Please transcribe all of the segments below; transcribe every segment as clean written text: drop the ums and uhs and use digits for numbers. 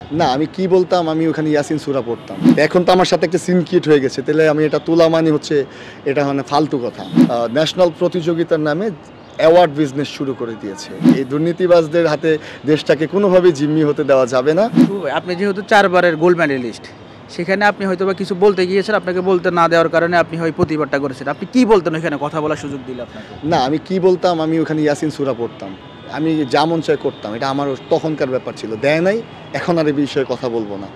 না, আমি কি বলতাম, আমি ওখানে ইয়াসিন সূরা পড়তাম। এখন তো আমার সাথে একটা সিন ক্রিয়েট হয়ে গেছে। তাহলে আমি এটা তোলা মানে হচ্ছে এটা মানে ফালতু কথা। ন্যাশনাল প্রতিযোগিতার নামে অ্যাওয়ার্ড বিজনেস শুরু করে দিয়েছে। এই দুর্নীতিবাজদের হাতে দেশটাকে কোনোভাবেই জিম্মি হতে দেওয়া যাবে না। আপনি যেহেতু 4 বারের গোল্ড মেডেলিস্ট, সেখানে আপনি হয়তোবা কিছু বলতে গিয়েছেন, আপনাকে বলতে না দেওয়ার কারণে আপনি হয় প্রতিবাদটা করেছেন। আপনি কি বলতেন ওইখানে কথা বলার সুযোগ দিলে আপনাকে? না, আমি কি বলতাম, আমি ওখানে ইয়াসিন সূরা পড়তাম। আমি যা মন চায় করতাম। এটা আমার তখনকার ব্যাপার ছিল। দেয় নাই, এখন আর এই বিষয়ে কথা বলবো না।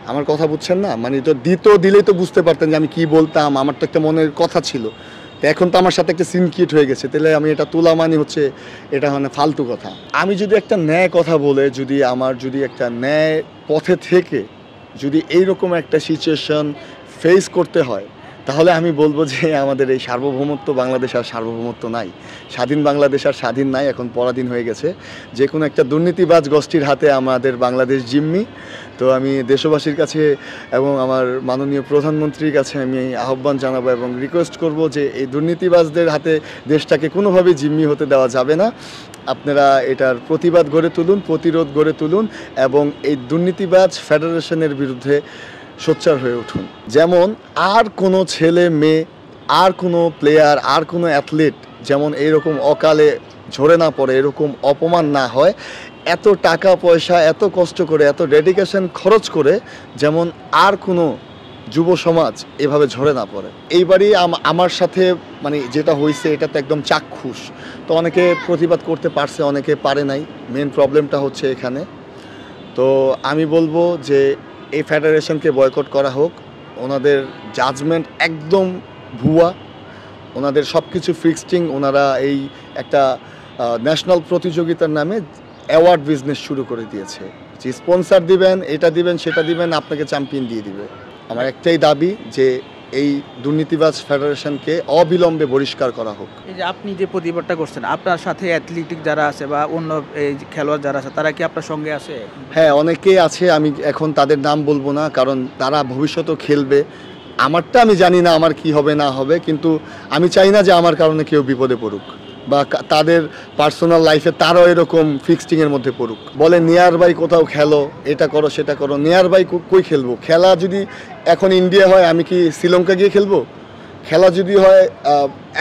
আমার কথা বুঝছেন না? মানে তো দিলেই তো বুঝতে পারতেন যে আমি কি বলতাম, আমার তো একটা মনের কথা ছিল। তো এখন তো আমার সাথে একটা সিন ক্রিয়েট হয়ে গেছে। তাহলে আমি এটা তোলা মানে হচ্ছে এটা মানে ফালতু কথা। আমি যদি একটা ন্যায় কথা বলে যদি একটা ন্যায় পথে থেকে যদি এইরকম একটা সিচুয়েশন ফেস করতে হয়, তাহলে আমি বলবো যে আমাদের এই সার্বভৌমত্ব, বাংলাদেশ আর সার্বভৌমত্ব নাই। স্বাধীন বাংলাদেশ আর স্বাধীন নাই, এখন পরাধীন হয়ে গেছে। যে কোনো একটা দুর্নীতিবাজ গোষ্ঠীর হাতে আমাদের বাংলাদেশ জিম্মি। তো আমি দেশবাসীর কাছে এবং আমার মাননীয় প্রধানমন্ত্রীর কাছে আমি আহ্বান জানাবো এবং রিকোয়েস্ট করব যে এই দুর্নীতিবাজদের হাতে দেশটাকে কোনোভাবেই জিম্মি হতে দেওয়া যাবে না। আপনারা এটার প্রতিবাদ গড়ে তুলুন, প্রতিরোধ গড়ে তুলুন এবং এই দুর্নীতিবাজ ফেডারেশনের বিরুদ্ধে সোচ্চার হয়ে উঠুন। যেমন আর কোনো ছেলে মেয়ে, আর কোনো প্লেয়ার, আর কোনো অ্যাথলিট যেমন এরকম অকালে ঝরে না পড়ে, এরকম অপমান না হয়, এত টাকা পয়সা, এত কষ্ট করে, এত ডেডিকেশন খরচ করে যেমন আর কোনো যুব সমাজ এভাবে ঝরে না পড়ে। এইবারই আমার সাথে মানে যেটা হয়েছে এটা তো একদম চাক্ষুষ। তো অনেকে প্রতিবাদ করতে পারছে, অনেকে পারে নাই। মেন প্রবলেমটা হচ্ছে এখানে। তো আমি বলবো যে এই ফেডারেশনকে বয়কট করা হোক। ওনাদের জাজমেন্ট একদম ভুয়া, ওনাদের সব কিছু ফিক্সটিং। ওনারা এই একটা ন্যাশনাল প্রতিযোগিতার নামে অ্যাওয়ার্ড বিজনেস শুরু করে দিয়েছে। যে স্পন্সার দিবেন, এটা দিবেন, সেটা দিবেন, আপনাকে চ্যাম্পিয়ন দিয়ে দিবে। আমার একটাই দাবি যে এই দুর্নীতিবাজ ফেডারেশনকে অবিলম্বে বহিষ্কার করা হোক। এই যে আপনি যে প্রতিবাদটা করছেন, আপনার সাথে অ্যাথলেটিক যারা আছে বা অন্য এই খেলোয়াড় যারা আছে, তারা কি আপনার সঙ্গে আছে? হ্যাঁ, অনেকেই আছে। আমি এখন তাদের নাম বলবো না, কারণ তারা ভবিষ্যতেও খেলবে। আমারটা আমি জানি না আমার কি হবে না হবে, কিন্তু আমি চাই না যে আমার কারণে কেউ বিপদে পড়ুক বা তাদের পার্সোনাল লাইফে তারাও এরকম ফিক্সটিংয়ের মধ্যে পড়ুক। বলে নিয়ার বাই কোথাও খেলো, এটা করো সেটা করো। নিয়ার বাই কই খেলবো? খেলা যদি এখন ইন্ডিয়া হয়, আমি কি শ্রীলঙ্কা গিয়ে খেলবো? খেলা যদি হয়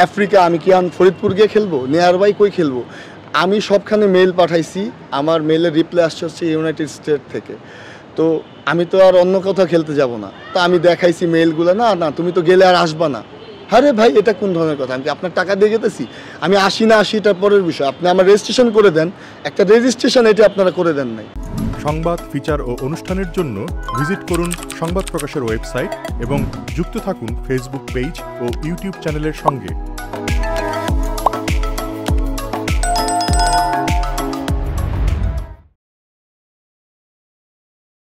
আফ্রিকা, আমি কি ফরিদপুর গিয়ে খেলবো? নিয়ার বাই কই খেলবো? আমি সবখানে মেল পাঠাইছি, আমার মেলের রিপ্লাই আসছে হচ্ছে ইউনাইটেড স্টেট থেকে। তো আমি তো আর অন্য কোথাও খেলতে যাব না। তা আমি দেখাইছি মেইলগুলো, না না তুমি তো গেলে আর আসবা না। আরে ভাই, এটা কোন ধরনের কথা? আমি কি আপনার টাকা দিয়ে যেতেছি? আমি আসি না আসি এটা পরের বিষয়। আপনি আমার রেজিস্ট্রেশন করে দেন, একটা রেজিস্ট্রেশন এটা আপনারা করে দেন নাই। সংবাদ, ফিচার ও অনুষ্ঠানের জন্য ভিজিট করুন সংবাদ প্রকাশের ওয়েবসাইট এবং যুক্ত থাকুন ফেসবুক পেজ ও ইউটিউব চ্যানেলের সঙ্গে।